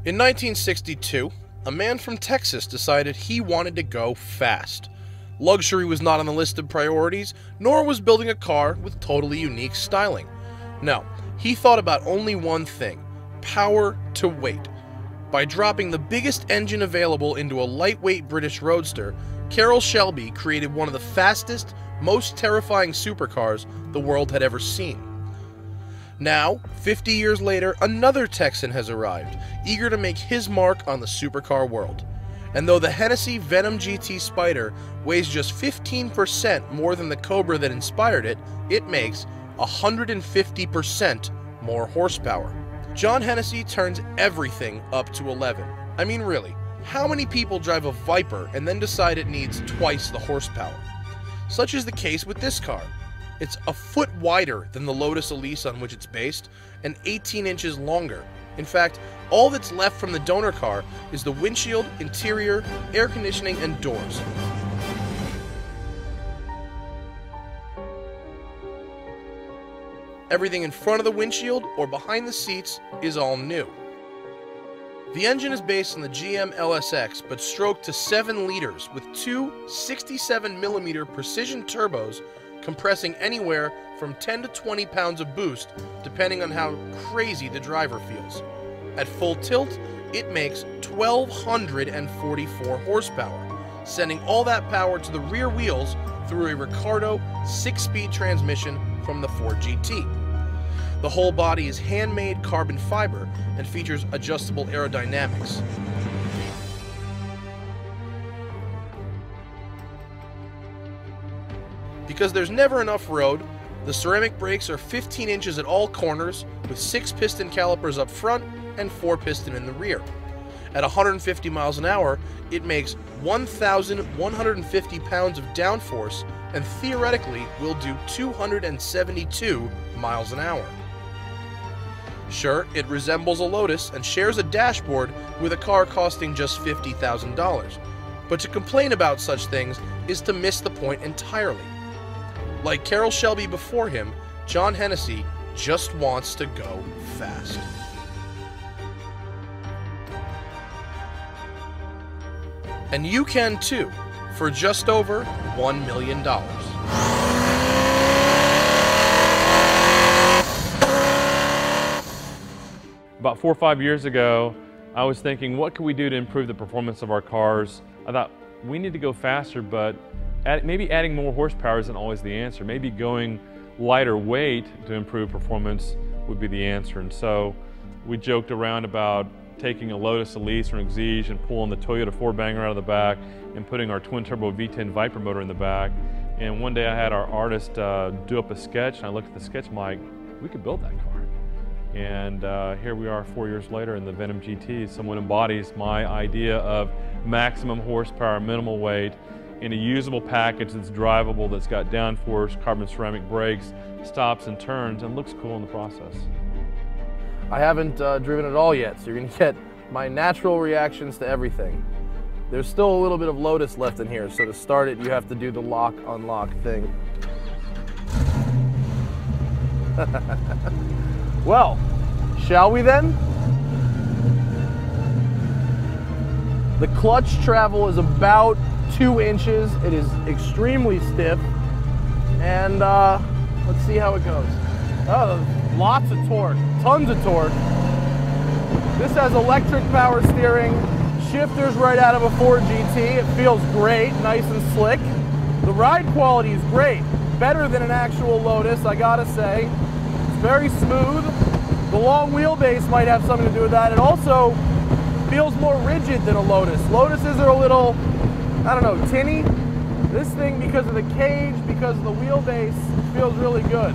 In 1962, a man from Texas decided he wanted to go fast. Luxury was not on the list of priorities, nor was building a car with totally unique styling. No, he thought about only one thing: power to weight. By dropping the biggest engine available into a lightweight British roadster, Carroll Shelby created one of the fastest, most terrifying supercars the world had ever seen. Now, 50 years later, another Texan has arrived, eager to make his mark on the supercar world. And though the Hennessey Venom GT Spyder weighs just 15% more than the Cobra that inspired it, it makes 150% more horsepower. John Hennessey turns everything up to 11. I mean, really, how many people drive a Viper and then decide it needs twice the horsepower? Such is the case with this car. It's a foot wider than the Lotus Exige on which it's based, and 18 inches longer. In fact, all that's left from the donor car is the windshield, interior, air conditioning, and doors. Everything in front of the windshield or behind the seats is all new. The engine is based on the GM LSX, but stroked to 7 liters with two 67mm precision turbos compressing anywhere from 10 to 20 pounds of boost, depending on how crazy the driver feels. At full tilt, it makes 1,244 horsepower, sending all that power to the rear wheels through a Ricardo 6-speed transmission from the Ford GT. The whole body is handmade carbon fiber and features adjustable aerodynamics. Because there's never enough road, the ceramic brakes are 15 inches at all corners, with 6 piston calipers up front and 4 piston in the rear. At 150 miles an hour, it makes 1,150 pounds of downforce and theoretically will do 272 miles an hour. Sure, it resembles a Lotus and shares a dashboard with a car costing just $50,000, but to complain about such things is to miss the point entirely. Like Carroll Shelby before him, John Hennessey just wants to go fast. And you can too, for just over $1 million. About 4 or 5 years ago, I was thinking, what could we do to improve the performance of our cars? I thought, we need to go faster, but maybe adding more horsepower isn't always the answer. Maybe going lighter weight to improve performance would be the answer. And so we joked around about taking a Lotus Exige or Exige and pulling the Toyota 4-banger out of the back and putting our twin-turbo V10 Viper motor in the back. And one day I had our artist do up a sketch, and I looked at the sketch, I'm like, we could build that car. And here we are 4 years later in the Venom GT. Someone embodies my idea of maximum horsepower, minimal weight, in a usable package that's drivable, that's got downforce, carbon ceramic brakes, stops and turns, and looks cool in the process. I haven't driven it all yet, so you're going to get my natural reactions to everything. There's still a little bit of Lotus left in here, so to start it, you have to do the lock-unlock thing. Well, shall we then? The clutch travel is about 2 inches. It is extremely stiff, and let's see how it goes. Oh, lots of torque, tons of torque. This has electric power steering, shifters right out of a Ford GT. It feels great, nice and slick. The ride quality is great, better than an actual Lotus, I gotta say. It's very smooth. The long wheelbase might have something to do with that. It also feels more rigid than a Lotus. Lotuses are a little, I don't know, tinny. This thing, because of the cage, because of the wheelbase, feels really good.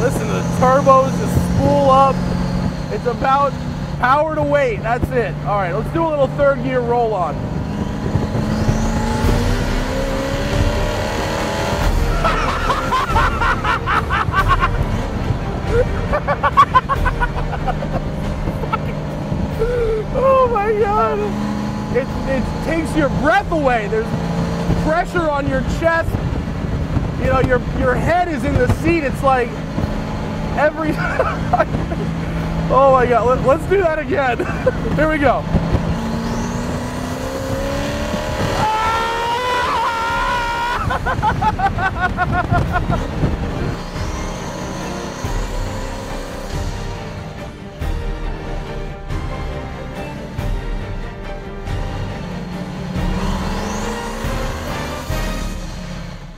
Listen to the turbos just spool up. It's about power to weight, that's it. All right, let's do a little third gear roll on. Oh my God. It takes your breath away. There's pressure on your chest. You know, your head is in the seat. It's like every Oh my God, let's do that again. Here we go.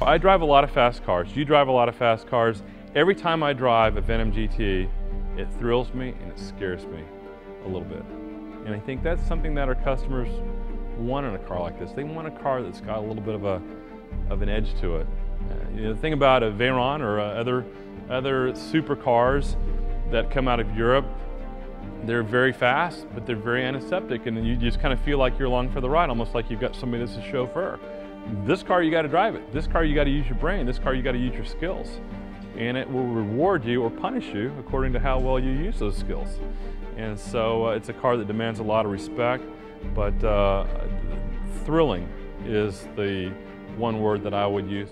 I drive a lot of fast cars. You drive a lot of fast cars. Every time I drive a Venom GT, it thrills me and it scares me a little bit. And I think that's something that our customers want in a car like this. They want a car that's got a little bit of an edge to it. You know, the thing about a Veyron or other supercars that come out of Europe, they're very fast, but they're very antiseptic, and you just kind of feel like you're along for the ride, almost like you've got somebody that's a chauffeur. This car, you got to drive it. This car, you got to use your brain. This car, you got to use your skills. And it will reward you or punish you according to how well you use those skills. And so it's a car that demands a lot of respect, but thrilling is the one word that I would use.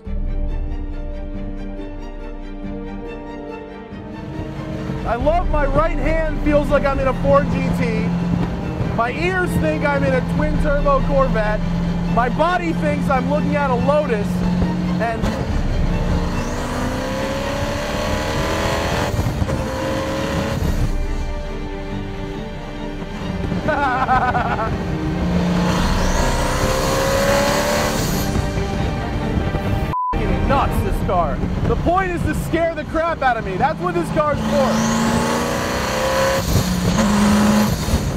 I love my right hand feels like I'm in a Ford GT. My ears think I'm in a twin turbo Corvette. My body thinks I'm looking at a Lotus, and nuts, this car. The point is to scare the crap out of me. That's what this car's for.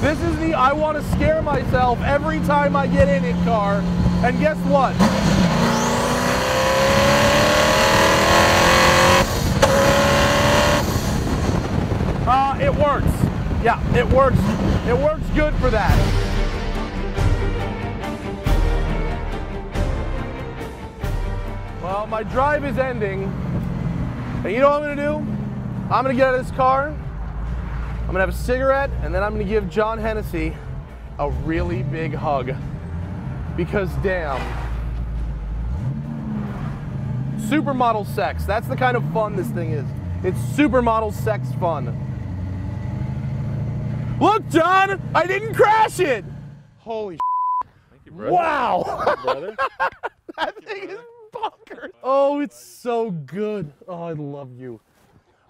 This is the I want to scare myself every time I get in it car. And guess what? It works. Yeah, it works. It works good for that. Well, my drive is ending. And you know what I'm gonna do? I'm gonna get out of this car, I'm gonna have a cigarette, and then I'm gonna give John Hennessey a really big hug. Because damn. Supermodel sex. That's the kind of fun this thing is. It's supermodel sex fun. Look, John, I didn't crash it. Holy Thank you, brother. wow. Thank you, brother. That thing is bonkers. Oh, it's so good. Oh, I love you.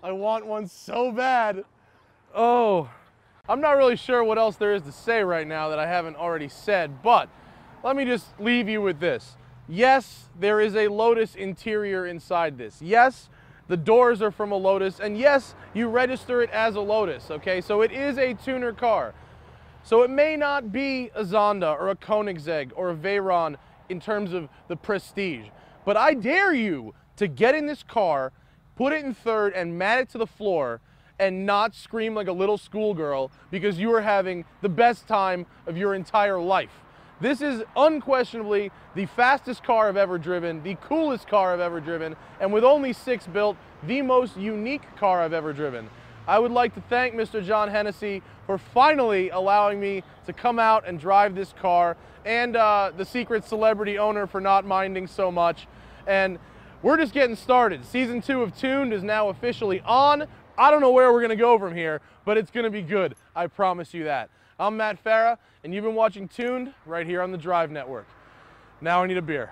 I want one so bad. Oh, I'm not really sure what else there is to say right now that I haven't already said, but let me just leave you with this. Yes, there is a Lotus interior inside this. Yes, the doors are from a Lotus, and yes, you register it as a Lotus, okay? So it is a tuner car. So it may not be a Zonda or a Koenigsegg or a Veyron in terms of the prestige, but I dare you to get in this car, put it in third, and mat it to the floor, and not scream like a little schoolgirl because you are having the best time of your entire life. This is unquestionably the fastest car I've ever driven, the coolest car I've ever driven, and with only 6 built, the most unique car I've ever driven. I would like to thank Mr. John Hennessey for finally allowing me to come out and drive this car, and the secret celebrity owner for not minding so much. And we're just getting started. Season 2 of Tuned is now officially on. I don't know where we're gonna go from here, but it's gonna be good. I promise you that. I'm Matt Farah, and you've been watching Tuned right here on the Drive Network. Now I need a beer.